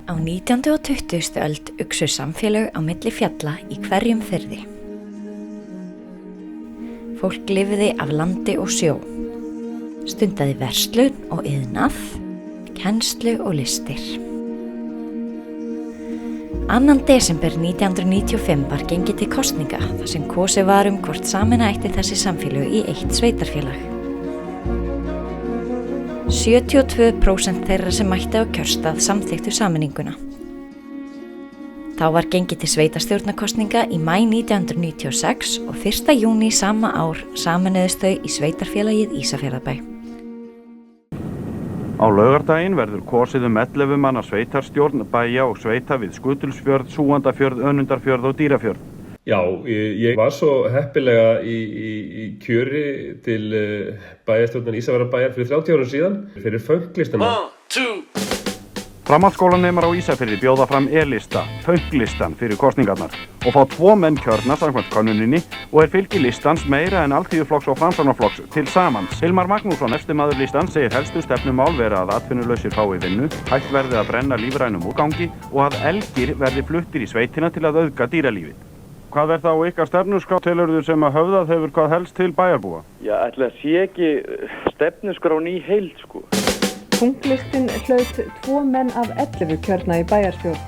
Á 19. og 20. öld uxu samfélög á milli fjalla í hverjum firði. Fólk lifði af landi og sjó, stundaði verslun og iðnað, kennslu og listir. 2. desember 1995 var gengið til kosninga þar sem kosið var hvort sameina ætti þessi samfélög í eitt sveitarfélag. 72% þeirra sem mættu á kjörstað samþykktu sameininguna. Þá var gengið til sveitarstjórnarkosninga í maí 1996 og 1. júní sama ár sameinuðust þau í sveitarfélagið Ísafjarðarbæ. Á laugardaginn verður kosið 11 manna sveitarstjórn bæja og sveita við Skutulsfjörð, Súgandafjörð, Önundarfjörð og Dýrafjörð. Já, ég var svo heppilega í kjöri til bæjarstjórnar Ísafjarðarbæjar fyrir 30 árum síðan fyrir fönglistana. Framhaldsskólanemar á Ísafirði bjóða fram E-lista, fönglistan fyrir kosningarnar og fá 2 menn kjörna samkvæmt könnuninni og fylgi listans meira en Alþýðuflokks og Framsóknarflokks til samans. Hilmar Magnússon, eftirmaður listans, segir helstu stefnumál vera að atvinnulausir fái vinnu, hægt verði að brenna lífrænum úrgangi og að elgir verði fluttir í sveitina til að auðga dýralífið. Hvað þá ykkar stefnuskrá telurðu sem að höfðað hefur hvað helst til bæjarbúa? Já, ætli það sé ekki stefnuskrá ný heild, sko. Fönglistinn hlaut 2 menn af 11 kjörna í bæjarstjórn.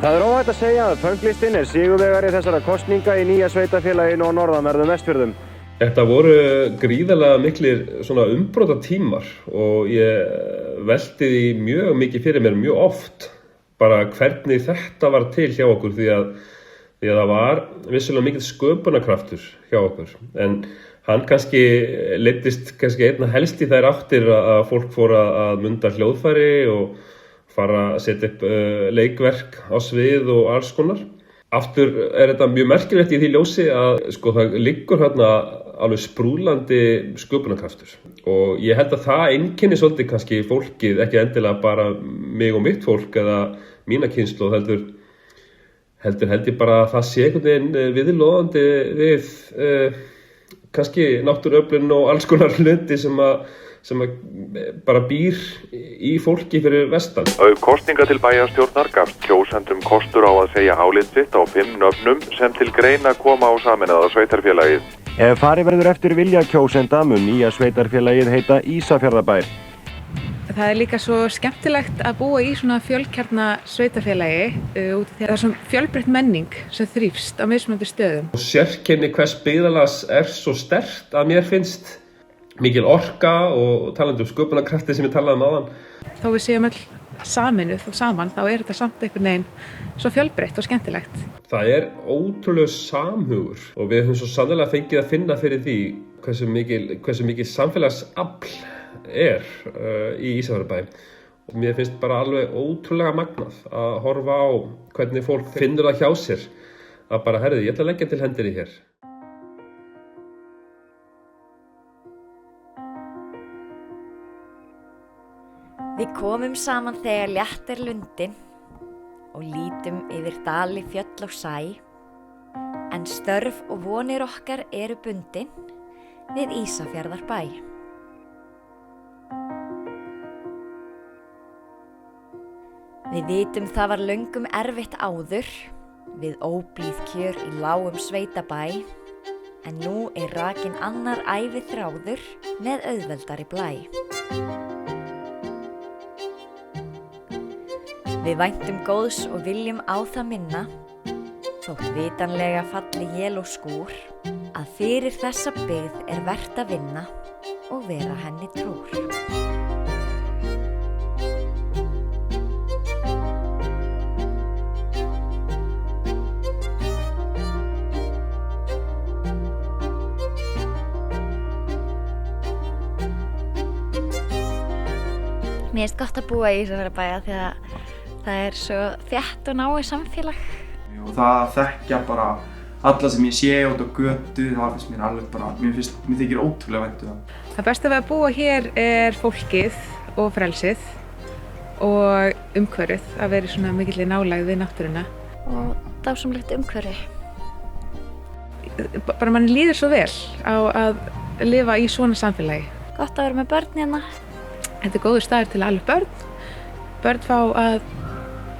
Það óhætt að segja að fönglistinn sigurvegari þessara kosninga í nýja sveitarfélaginu og norðanverðum Vestfjörðum. Þetta voru gríðarlega miklir svona umbrota tímar og ég velti því mjög mikið fyrir mér mjög oft bara hvernig þetta var til hjá okkur því að það var vissulega mikill sköpunarkraftur hjá okkur en hann leiddist einna helst í þær áttir að fólk fór að munda hljóðfæri og fara að setja upp leikverk á svið og alls konar. Aftur þetta mjög merkilegt í því ljósi að það liggur hérna alveg sprúðlandi sköpunarkraftur og ég held að það einkenni svolítið fólkið, ekki endilega bara mig og mitt fólk eða mína kynslóð heldur ég bara að það sé einhvern veginn viðloðandi við náttúruöflin og alls konar hluti sem bara býr í fólki fyrir vestan. Auk kosninga til bæjarstjórnar gafst kjósendum kostur á að segja álit sitt á 5 nöfnum sem til greina koma á sameinaða sveitarfélagið. Ef farið verður eftir vilja kjósenda mun nýja sveitarfélagið heita Ísafjarðarbær. Það líka svo skemmtilegt að búa í svona fjölkjarna sveitarfélagi út af því að það er svona fjölbreytt menning sem þrífst á mismunandi stöðum. Sérkenni hvers byggðarlags svo sterkt að mér finnst mikil orka og talandi sköpunarkrafti sem ég talaði áðan. Þó við séum öll saminuð og saman þá þetta samt einhvern veginn svo fjölbreytt og skemmtilegt. Það ótrúlegur samhugur og við höfum svo sannlega fengið að finna fyrir því hversu mikil samfélagsafl í Ísafjarðarbæ. Mér finnst bara alveg ótrúlega magnað að horfa á hvernig fólk finnur það hjá sér að bara ég ætla að leggja til hendinni hér. Við komum saman þegar létt lundin og lítum yfir dali, fjöll og sæ, en störf og vonir okkar eru bundin við Ísafjarðarbæ. Við vitum það var löngum erfitt áður, við óblíð kjör í lágum sveitabæ, en nú rakinn annar æviþráður með auðveldari blæ. Við væntum góðs og viljum á það minna, þótt vitanlega falli él og skúr, að fyrir þessa byggð vert að vinna og vera henni trúr. Mér finnst gott að búa í Ísafjarðarbæ því að það svo þétt og náið samfélag. Og það þekkja bara alla sem ég sé út á götu, það finnst mér alveg bara, mér þykir ótrúlega vænt það. Það besta við að búa hér fólkið og frelsið og umhverfið, að vera í svona mikilli nálægð við náttúruna. Og dásamlegt umhverfi. Bara manni líður svo vel á að lifa í svona samfélagi. Gott að vera með börn hérna. Þetta góður staður til að ala upp börn. Börn fá að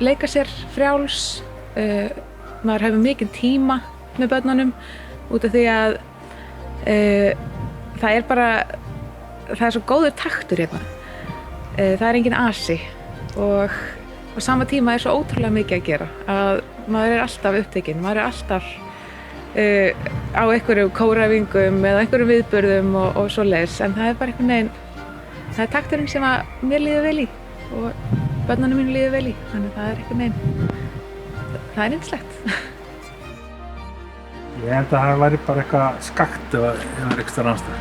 leika sér frjáls, maður hefur mikinn tíma með börnunum út af því að það er svo góður taktur hérna. Það er engin asi og á sama tíma er svo ótrúlega mikið að gera að maður er alltaf upptekinn, maður er alltaf á einhverjum kóræfingum eða einhverjum viðburðum og svoleiðis, en það er bara einhvern veginn, það er takturinn sem að mér líður vel í og börnunum mínu líður vel í, þannig að það er einhvern veginn, það er yndislegt. Ég held að það væri bara eitthvað skakt ef það er eitthvað annarstað.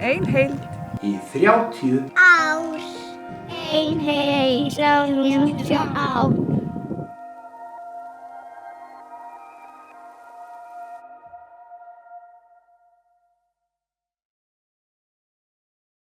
Ein heild í 30 ár. Ein heild í 30 ár.